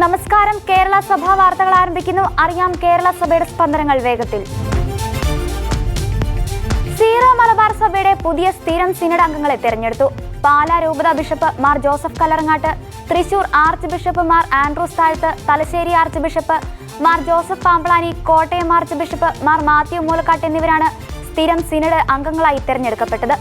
നമസ്കാരം. കേരള സഭാ വാർത്തകൾ ആരംഭിക്കുന്നു. അറിയാം കേരള സഭയുടെ സ്പന്ദനങ്ങൾ വേഗത്തിൽ. സീറോ മലബാർ സഭയുടെ പുതിയ സ്ഥിരം സിനഡ് അംഗങ്ങളെ തെരഞ്ഞെടുത്തു. പാലാ രൂപത bishop Mar Joseph Kallarangatt, Thrissur archbishop Mar Andrews Thazhath, Thalassery archbishop Mar Joseph Pamplany, Kottayam archbishop Mar Mathew Moolakkatt എന്നിവരാണ് സ്ഥിരം സിനഡ് അംഗങ്ങളായി തെരഞ്ഞെടുക്കപ്പെട്ടത്.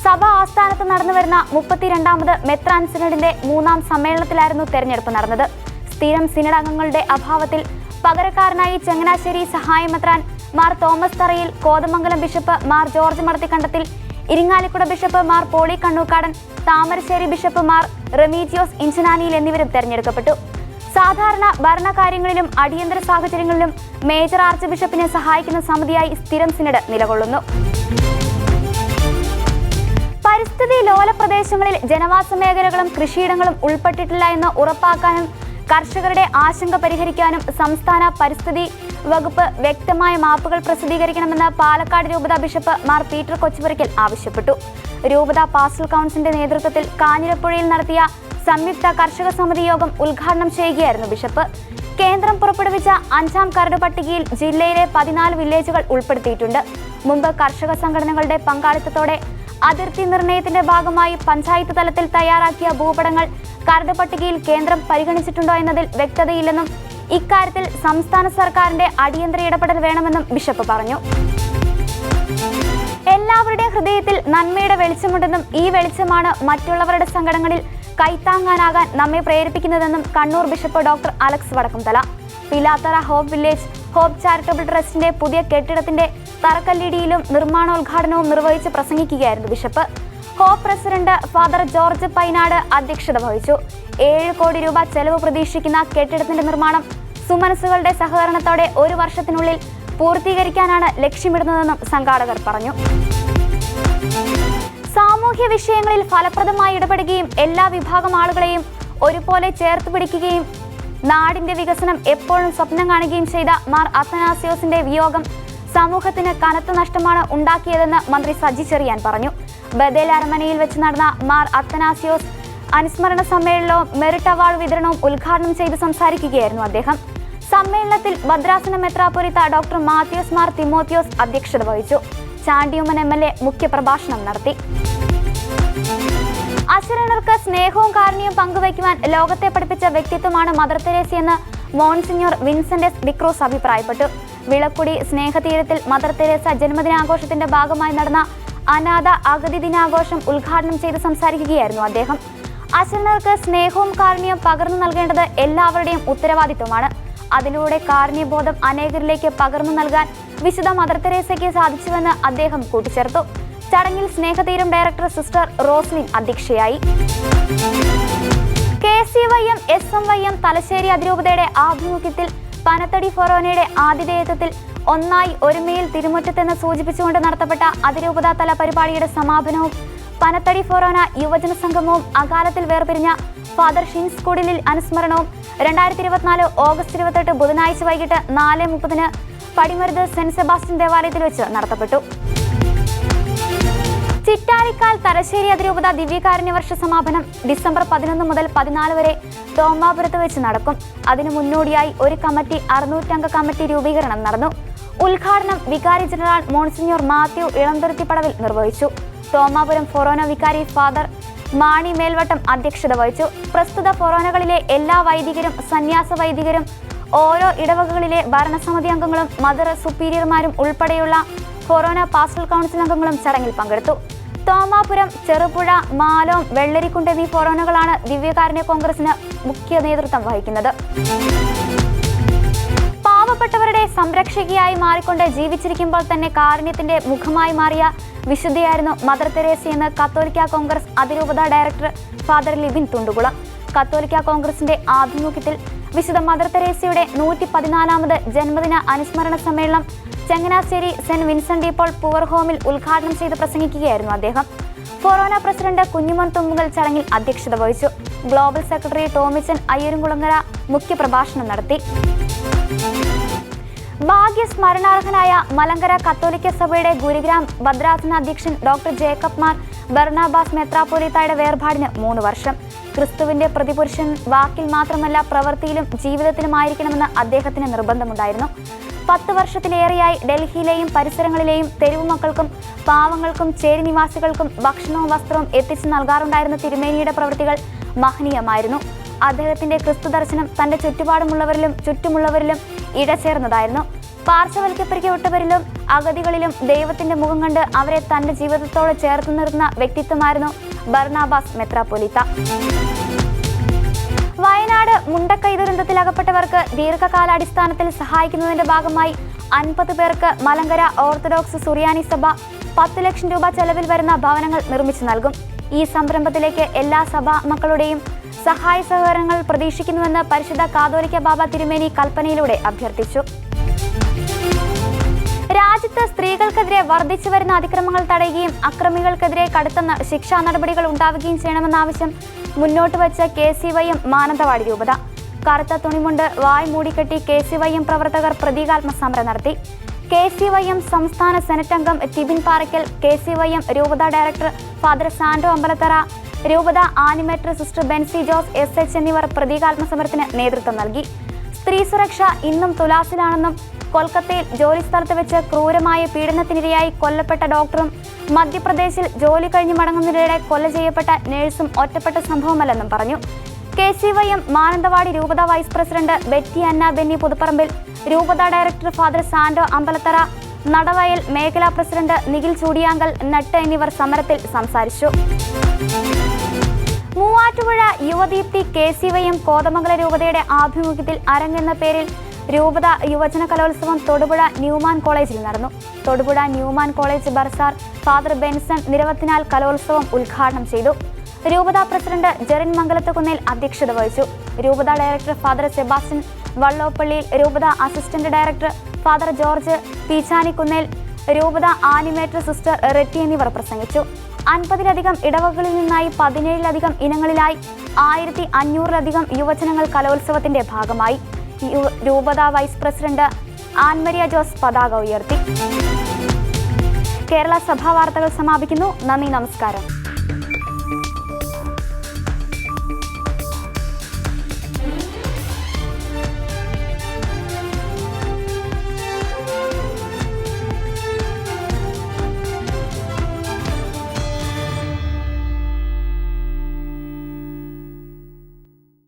സഭ ആസ്ഥാനത്ത് നടന്നുവരുന്ന 32ാമത് മെത്രാൻ സിനഡിന്റെ 3ാം സമ്മേളനത്തിലായിരുന്നു തെരഞ്ഞെടുപ്പ് നടന്നത്. സ്ഥിരം സിനഡ് അംഗങ്ങളുടെ അഭാവത്തിൽ പകരക്കാരനായി Changanassery സഹായമെത്രാൻ Mar Thomas Tharayil, Kothamangalam bishop Mar George Madathikandathil, Irinjalakuda bishop Mar Pauly Kannookadan, Thamarassery bishop Mar Remigiose Inchananiyil എന്നിവരും തെരഞ്ഞെടുക്കപ്പെട്ടു. സാധാരണ ഭരണകാര്യങ്ങളിലും അടിയന്തര സാഹചര്യങ്ങളിലും മേജർ ആർച്ച് ബിഷപ്പിനെ സഹായിക്കുന്ന സമിതിയായി സ്ഥിരം സിനഡ് നിലകൊള്ളുന്നു. പരിസ്ഥിതി ലോല പ്രദേശങ്ങളിൽ ജനവാസ മേഖലകളും കൃഷിയിടങ്ങളും ഉൾപ്പെട്ടിട്ടില്ല എന്ന് ഉറപ്പാക്കാനും കർഷകരുടെ ആശങ്ക പരിഹരിക്കാനും സംസ്ഥാന പരിസ്ഥിതി വകുപ്പ് വ്യക്തമായ മാപ്പുകൾ പ്രസിദ്ധീകരിക്കണമെന്ന് പാലക്കാട് രൂപത ബിഷപ്പ് മാർ പീറ്റർ കൊച്ചുപുരയ്ക്കൽ ആവശ്യപ്പെട്ടു. രൂപത പാസ്റ്റൽ കൗൺസിലിന്റെ നേതൃത്വത്തിൽ കാഞ്ഞിരപ്പുഴയിൽ നടത്തിയ സംയുക്ത കർഷക സമിതി യോഗം ഉദ്ഘാടനം ചെയ്യുകയായിരുന്നു ബിഷപ്പ്. കേന്ദ്രം പുറപ്പെടുവിച്ച 5ാം കരട് പട്ടികയിൽ ജില്ലയിലെ 14 വില്ലേജുകൾ ഉൾപ്പെടുത്തിയിട്ടുണ്ട്. മുമ്പ് കർഷക സംഘടനകളുടെ പങ്കാളിത്തത്തോടെ അതിർത്തി നിർണയത്തിന്റെ ഭാഗമായി പഞ്ചായത്ത് തലത്തിൽ തയ്യാറാക്കിയ ഭൂപടങ്ങൾ കരട് പട്ടികയിൽ കേന്ദ്രം പരിഗണിച്ചിട്ടുണ്ടോ എന്നതിൽ വ്യക്തതയില്ലെന്നും ഇക്കാര്യത്തിൽ സംസ്ഥാന സർക്കാരിന്റെ അടിയന്തര ഇടപെടൽ വേണമെന്നും ബിഷപ്പ് പറഞ്ഞു. എല്ലാവരുടെയും ഹൃദയത്തിൽ നന്മയുടെ വെളിച്ചമുണ്ടെന്നും ഈ വെളിച്ചമാണ് മറ്റുള്ളവരുടെ സങ്കടങ്ങളിൽ കൈത്താങ്ങാനാകാൻ നമ്മെ പ്രേരിപ്പിക്കുന്നതെന്നും Kannur bishop doctor Alex Vadakkumthala Pilathara hope village hope charitable ട്രസ്റ്റിന്റെ പുതിയ കെട്ടിടത്തിന്റെ തറക്കല്ലിടിയിലും നിർമ്മാണോദ്ഘാടനവും നിർവഹിച്ച് പ്രസംഗിക്കുകയായിരുന്നു bishop. Hope president father George Painad അധ്യക്ഷത വഹിച്ചു. 7 കോടി രൂപ ചെലവ് പ്രതീക്ഷിക്കുന്ന കെട്ടിടത്തിന്റെ നിർമ്മാണം സുമനസ്സുകളുടെ സഹകരണത്തോടെ 1 വർഷത്തിനുള്ളിൽ പൂർത്തീകരിക്കാനാണ് ലക്ഷ്യമിടുന്നതെന്നും സംഘാടകർ പറഞ്ഞു. സാമൂഹ്യ വിഷയങ്ങളിൽ ഫലപ്രദമായി ഇടപെടുകയും എല്ലാ വിഭാഗം ആളുകളെയും ഒരുപോലെ ചേർത്ത് പിടിക്കുകയും നാടിന്റെ വികസനം എപ്പോഴും സ്വപ്നം കാണുകയും ചെയ്ത മാർ അത്തനാസിയോസിന്റെ വിയോഗം സമൂഹത്തിന് കനത്ത നഷ്ടമാണ് ഉണ്ടാക്കിയതെന്ന് മന്ത്രി സജി ചെറിയാൻ പറഞ്ഞു. ബദേൽ അരമനയിൽ വെച്ച് നടന്ന മാർ അത്തനാസിയോസ് അനുസ്മരണ സമ്മേളനവും മെറിറ്റ് അവാർഡ് വിതരണവും ഉദ്ഘാടനം ചെയ്ത് സംസാരിക്കുകയായിരുന്നു അദ്ദേഹം. സമ്മേളനത്തിൽ ഭദ്രാസന മെത്രാപ്പൊലീത്ത ഡോക്ടർ മാത്യൂസ് മാർ തിമോത്തിയോസ് അധ്യക്ഷത വഹിച്ചു. ചാണ്ടിയുമ്മൻ MLA മുഖ്യപ്രഭാഷണം നടത്തി. അശരണർക്ക് സ്നേഹവും കാരുണ്യവും പങ്കുവയ്ക്കുവാൻ ലോകത്തെ പഠിപ്പിച്ച വ്യക്തിത്വമാണ് മദർ തെരേസയെന്ന് മോൺസിഞ്ഞോർ വിൻസെന്റ് എസ് ഡിക്രൂസ് അഭിപ്രായപ്പെട്ടു. വിളക്കുടി സ്നേഹതീരത്തിൽ മദർ തെരേസ ജന്മദിനാഘോഷത്തിന്റെ ഭാഗമായി നടന്ന അനാഥ അഗതി ദിനാഘോഷം ഉദ്ഘാടനം ചെയ്ത് സംസാരിക്കുകയായിരുന്നു അദ്ദേഹം. അശരണർക്ക് സ്നേഹവും കാരുണ്യവും പകർന്നു നൽകേണ്ടത് എല്ലാവരുടെയും ഉത്തരവാദിത്വമാണ്. അതിലൂടെ കാരുണ്യബോധം അനേകരിലേക്ക് പകർന്നു നൽകാൻ വിശുദ്ധ മദർ തെരേസയ്ക്ക് സാധിച്ചുവെന്ന് അദ്ദേഹം കൂട്ടിച്ചേർത്തു. ചടങ്ങിൽ സ്നേഹതീരം ഡയറക്ടർ സിസ്റ്റർ റോസ്ലിൻ അധ്യക്ഷയായി. KCYM SMYM തലശ്ശേരി അതിരൂപതയുടെ ആഭിമുഖ്യത്തിൽ പനത്തടി ഫൊറോനയുടെ ആതിഥേയത്വത്തിൽ ഒന്നായി ഒരുമയിൽ തിരുമുറ്റത്തെന്ന് സൂചിപ്പിച്ചുകൊണ്ട് നടത്തപ്പെട്ട അതിരൂപതാ തല പരിപാടിയുടെ സമാപനവും പനത്തടി ഫൊറോന യുവജന സംഗമവും അകാലത്തിൽ വേർപിരിഞ്ഞ ഫാദർ ഷിൻസ് കുടിലിൽ അനുസ്മരണവും 2024 ഓഗസ്റ്റ് 28 ബുധനാഴ്ച വൈകിട്ട് 4:30 പടിമരുത് സെന്റ് സെബാസ്റ്റ്യൻ ദേവാലയത്തിൽ വെച്ച് നടത്തപ്പെട്ടു. ചിറ്റാരിക്കാൽ തലശ്ശേരി അതിരൂപത ദിവ്യകാരുണ്യ വർഷ സമാപനം ഡിസംബർ 11 മുതൽ 14 വരെ തോമാപുരത്ത് വെച്ച് നടക്കും. അതിനു മുന്നോടിയായി ഒരു കമ്മിറ്റി 600 അംഗ കമ്മിറ്റി രൂപീകരണം നടന്നു. ഉദ്ഘാടനം വികാരി ജനറൽ മോൺസിഞ്ഞോർ മാത്യു ഇളംതുരുത്തിപ്പടവിൽ നിർവഹിച്ചു. തോമാപുരം ഫൊറോന വികാരി ഫാദർ മാണി മേൽവട്ടം അധ്യക്ഷത വഹിച്ചു. പ്രസ്തുത ഫൊറോനകളിലെ എല്ലാ വൈദികരും സന്യാസ വൈദികരും ഓരോ ഇടവകകളിലെ ഭരണസമിതി അംഗങ്ങളും മദർ സുപ്പീരിയർമാരും ഉൾപ്പെടെയുള്ള ഫൊറോന പാസ്റ്റൽ കൗൺസിൽ അംഗങ്ങളും ചടങ്ങിൽ പങ്കെടുത്തു. തോമാപുരം, ചെറുപുഴ, മാലോം, വെള്ളരിക്കുണ്ട് എന്നീ ഫൊറോനകളാണ് ദിവ്യകാരുണ്യ കോൺഗ്രസിന് മുഖ്യ നേതൃത്വം വഹിക്കുന്നത്. പാവപ്പെട്ടവരുടെ സംരക്ഷകയായി മാറിക്കൊണ്ട് ജീവിച്ചിരിക്കുമ്പോൾ തന്നെ കാരുണ്യത്തിന്റെ മുഖമായി മാറിയ വിശുദ്ധയായിരുന്നു മദർ തെരേസയെന്ന് കത്തോലിക്ക കോൺഗ്രസ് അതിരൂപത ഡയറക്ടർ ഫാദർ ലിബിൻ തുണ്ടുകുളം. കത്തോലിക്ക കോൺഗ്രസിന്റെ ആഭിമുഖ്യത്തിൽ വിശുദ്ധ മദർ തെരേസയുടെ 114ാമത് ജന്മദിന അനുസ്മരണ സമ്മേളനം Changanassery saint Vincent Paul poor ഹോമിൽ ഉദ്ഘാടനം ചെയ്ത് പ്രസംഗിക്കുകയായിരുന്നു അദ്ദേഹം. ഫൊറോന പ്രസിഡന്റ് കുഞ്ഞുമോൻ തുമ്മുകൽ ചടങ്ങിൽ അധ്യക്ഷത വഹിച്ചു. ഗ്ലോബൽ സെക്രട്ടറി ടോമിച്ചൻ അയ്യരുംകുളങ്ങര മുഖ്യപ്രഭാഷണം നടത്തി. ഭാഗ്യസ്മരണാർഹനായ മലങ്കര കത്തോലിക്ക സഭയുടെ ഗുരുഗ്രാം ഭദ്രാസന അധ്യക്ഷൻ ഡോക്ടർ ജേക്കബ് മാർ ബർണാബാസ് മെത്രാപ്പൊലീത്തായുടെ വേർപാടിന് 3 വർഷം. ക്രിസ്തുവിന്റെ പ്രതിപുരുഷൻ വാക്കിൽ മാത്രമല്ല പ്രവൃത്തിയിലും ജീവിതത്തിലുമായിരിക്കണമെന്ന് അദ്ദേഹത്തിന് നിർബന്ധമുണ്ടായിരുന്നു. 10 വർഷത്തിലേറെയായി ഡൽഹിയിലെയും പരിസരങ്ങളിലെയും തെരുവുമക്കൾക്കും പാവങ്ങൾക്കും ചേരി നിവാസികൾക്കും ഭക്ഷണവും വസ്ത്രവും എത്തിച്ചു നൽകാറുണ്ടായിരുന്ന തിരുമേനിയുടെ പ്രവൃത്തികൾ മഹനീയമായിരുന്നു. അദ്ദേഹത്തിന്റെ ക്രിസ്തു ദർശനം തന്റെ ചുറ്റുമുള്ളവരിലും ഇടചേർന്നതായിരുന്നു. പാർശ്വവൽക്കരിക്കപ്പെട്ടവരിലും അഗതികളിലും ദൈവത്തിന്റെ മുഖം കണ്ട് അവരെ തന്റെ ജീവിതത്തോട് ചേർത്ത് നിർത്തുന്ന വ്യക്തിത്വമായിരുന്നു ബർണാബാസ് മെത്രാപ്പൊലീത്ത. വയനാട് മുണ്ടക്കൈ ദുരന്തത്തിൽ അകപ്പെട്ടവർക്ക് ദീർഘകാലാടിസ്ഥാനത്തിൽ സഹായിക്കുന്നതിന്റെ ഭാഗമായി 50 പേർക്ക് മലങ്കര ഓർത്തഡോക്സ് സുറിയാനി സഭ 10 ലക്ഷം രൂപ ചെലവിൽ വരുന്ന ഭവനങ്ങൾ നിർമ്മിച്ചു നൽകും. ഈ സംരംഭത്തിലേക്ക് എല്ലാ സഭാ മക്കളുടെയും സഹായ സഹകരണങ്ങൾ പ്രതീക്ഷിക്കുന്നുവെന്ന് പരിശുദ്ധ കാതോലിക്ക ബാബ തിരുമേനി കൽപ്പനയിലൂടെ അഭ്യർത്ഥിച്ചു. രാജ്യത്ത് സ്ത്രീകൾക്കെതിരെ വർദ്ധിച്ചു വരുന്ന അതിക്രമങ്ങൾ തടയുകയും അക്രമികൾക്കെതിരെ കടുത്ത ശിക്ഷാ നടപടികൾ ഉണ്ടാവുകയും ചെയ്യണമെന്ന ആവശ്യം മുന്നോട്ട് വെച്ച KCYM മാനന്തവാടി രൂപത. കറുത്ത തുണിമുണ്ട് വായ് മൂടിക്കെട്ടി KCYM പ്രവർത്തകർ പ്രതീകാത്മ സമരം നടത്തി. KCYM സംസ്ഥാന സെനറ്റ് അംഗം ടിബിൻ പാറയ്ക്കൽ, KCYM രൂപത ഡയറക്ടർ ഫാദർ സാൻഡോ അമ്പലത്തറ, രൂപത animator sister Benzy Jose SH എന്നിവർ പ്രതീകാത്മ സമരത്തിന് നേതൃത്വം നൽകി. സ്ത്രീ സുരക്ഷ ഇന്നും തുലാസിലാണെന്നും കൊൽക്കത്തയിൽ ജോലിസ്ഥലത്ത് വെച്ച് ക്രൂരമായ പീഡനത്തിനിരയായി കൊല്ലപ്പെട്ട ഡോക്ടറും മധ്യപ്രദേശിൽ ജോലി കഴിഞ്ഞ് മടങ്ങുന്നതിനിടെ കൊല ചെയ്യപ്പെട്ട നഴ്സും ഒറ്റപ്പെട്ട സംഭവമല്ലെന്നും പറഞ്ഞു. KCYM മാനന്തവാടി രൂപത വൈസ് പ്രസിഡന്റ് ബെറ്റി അന്ന ബെന്നി പുതുപ്പറമ്പിൽ, രൂപത ഡയറക്ടർ ഫാദർ സാൻഡോ അമ്പലത്തറ, നടവയൽ മേഖലാ പ്രസിഡന്റ് നിഖിൽ ചൂടിയാങ്കൽ, നട്ട് എന്നിവർ സമരത്തിൽ സംസാരിച്ചു. മൂവാറ്റുപുഴ യുവദീപ്തി KCYM കോതമംഗല രൂപതയുടെ ആഭിമുഖ്യത്തിൽ അരങ്ങെന്ന പേരിൽ രൂപത യുവജന കലോത്സവം തൊടുപുഴ ന്യൂമാൻ കോളേജിൽ നടന്നു. Thodupuzha Newman college bursar father Benson Niravathinal കലോത്സവം ഉദ്ഘാടനം ചെയ്തു. രൂപത പ്രസിഡന്റ് ജെറിൻ മംഗലത്തുകുന്നേൽ അധ്യക്ഷത വഹിച്ചു. രൂപത ഡയറക്ടർ ഫാദർ സെബാസ്റ്റ്യൻ വള്ളോപ്പള്ളിയിൽ, രൂപത അസിസ്റ്റന്റ് ഡയറക്ടർ ഫാദർ ജോർജ് പീച്ചാനിക്കുന്നേൽ, രൂപത ആനിമേറ്റർ സിസ്റ്റർ റെറ്റി എന്നിവർ പ്രസംഗിച്ചു. 50-ലധികം ഇടവകളിൽ നിന്നായി 17-ലധികം ഇനങ്ങളിലായി 1500-ലധികം യുവജനങ്ങൾ കലോത്സവത്തിന്റെ ഭാഗമായി. രൂപത വൈസ് പ്രസിഡന്റ് ആൻമരിയ ജോസ് പതാക ഉയർത്തി. കേരള സഭാ വാർത്തകൾ സമാപിക്കുന്നു. നന്ദി, നമസ്കാരം.